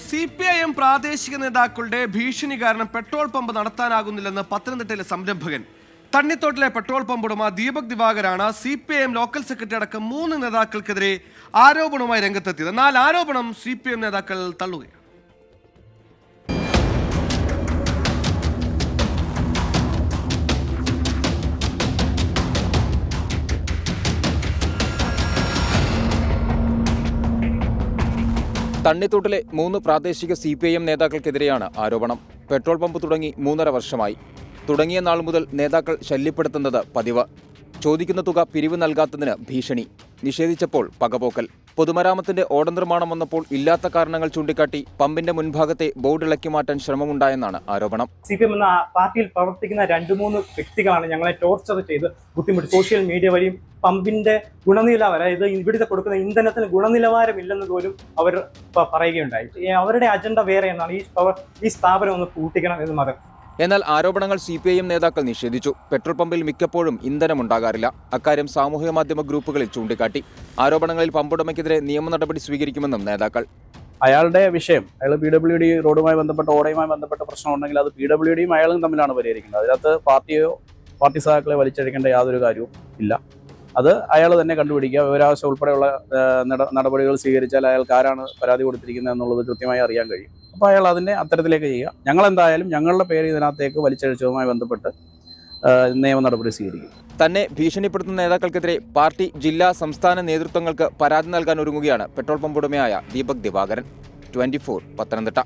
CPIM പ്രാദേശിക നേതാക്കളുടെ ഭീഷണി കാരണം പെട്രോൾ പമ്പ് നടത്താനാകുന്നില്ലെന്ന് പത്തനംതിട്ടയിലെ സംരംഭകൻ. തണ്ണിത്തോട്ടിലെ പെട്രോൾ പമ്പ് ഉടമ ദീപക് ദിവാകരാണ് CPIM ലോക്കൽ സെക്രട്ടറി അടക്കം 3 നേതാക്കൾക്കെതിരെ ആരോപണവുമായി രംഗത്തെത്തിയത്. എന്നാൽ ആരോപണം CPIM നേതാക്കൾ തള്ളുകയാണ്. തണ്ണിത്തോട്ടിലെ 3 പ്രാദേശിക CPIM നേതാക്കൾക്കെതിരെയാണ് ആരോപണം. പെട്രോൾ പമ്പ് തുടങ്ങി 3.5 വർഷമായി. തുടങ്ങിയ നാൾ മുതൽ നേതാക്കൾ ശല്യപ്പെടുത്തുന്നത് പതിവ്. ചോദിക്കുന്ന തുക പിരിവ് നൽകാത്തതിന് ഭീഷണി, നിഷേധിച്ചപ്പോൾ പകപോക്കൽ. പൊതുമരാമത്തിന്റെ ഓട നിർമ്മാണം വന്നപ്പോൾ ഇല്ലാത്ത കാരണങ്ങൾ ചൂണ്ടിക്കാട്ടി പമ്പിന്റെ മുൻഭാഗത്തെ ബോർഡ് ഇളക്കി മാറ്റാൻ ശ്രമമുണ്ടായെന്നാണ് ആരോപണം. CPIM എന്ന പാർട്ടിയിൽ പ്രവർത്തിക്കുന്ന 2-3 വ്യക്തികളാണ് ഞങ്ങളെ ടോർച്ചർ ചെയ്ത് ബുദ്ധിമുട്ടി സോഷ്യൽ മീഡിയ വഴിയും പമ്പിന്റെ ഗുണനിലവാരം, അതായത് ഇവിടുത്തെ കൊടുക്കുന്ന ഇന്ധനത്തിന് ഗുണനിലവാരമില്ലെന്ന് പോലും അവർ പറയുകയുണ്ടായി. അവരുടെ അജണ്ട വേറെ എന്നാണ്, ഈ സ്ഥാപനം ഒന്ന് പൂട്ടിക്കണം എന്ന് മാത്രം. എന്നാൽ ആരോപണങ്ങൾ CPIM നേതാക്കൾ നിഷേധിച്ചു. പെട്രോൾ പമ്പിൽ മിക്കപ്പോഴും ഇന്ധനമുണ്ടാകാറില്ല. അക്കാര്യം സാമൂഹിക മാധ്യമ ഗ്രൂപ്പുകളിൽ ചൂണ്ടിക്കാട്ടി. ആരോപണങ്ങളിൽ പമ്പുടമയ്ക്കെതിരെ നിയമ നടപടി സ്വീകരിക്കുമെന്നും നേതാക്കൾ. അയാളുടെ വിഷയം, അയാൾ PWD റോഡുമായി ബന്ധപ്പെട്ട ഓടയുമായി ബന്ധപ്പെട്ട പ്രശ്നം ഉണ്ടെങ്കിൽ അത് PWDയും അയാളും തമ്മിലാണ് പരിഹരിക്കുന്നത്. അതിനകത്ത് പാർട്ടി സഹാക്കളെ വലിച്ചഴിക്കേണ്ട യാതൊരു കാര്യവും ഇല്ല. അത് അയാൾ തന്നെ കണ്ടുപിടിക്കുക. വിവരാവകാശം ഉൾപ്പെടെയുള്ള നടപടികൾ സ്വീകരിച്ചാൽ അയാൾക്ക് ആരാണ് പരാതി കൊടുത്തിരിക്കുന്നത് എന്നുള്ളത് കൃത്യമായി അറിയാൻ കഴിയും. അപ്പോൾ അയാൾ അതിനെ അത്തരത്തിലേക്ക് ചെയ്യുക. ഞങ്ങളെന്തായാലും ഞങ്ങളുടെ പേര് ഇതിനകത്തേക്ക് വലിച്ചഴിച്ചതുമായി ബന്ധപ്പെട്ട് നിയമ നടപടി സ്വീകരിക്കും. തന്നെ ഭീഷണിപ്പെടുത്തുന്ന നേതാക്കൾക്കെതിരെ പാർട്ടി ജില്ലാ സംസ്ഥാന നേതൃത്വങ്ങൾക്ക് പരാതി നൽകാൻ ഒരുങ്ങുകയാണ് പെട്രോൾ പമ്പ് ഉടമയായ ദീപക് ദിവാകരൻ. 24 പത്തനംതിട്ട.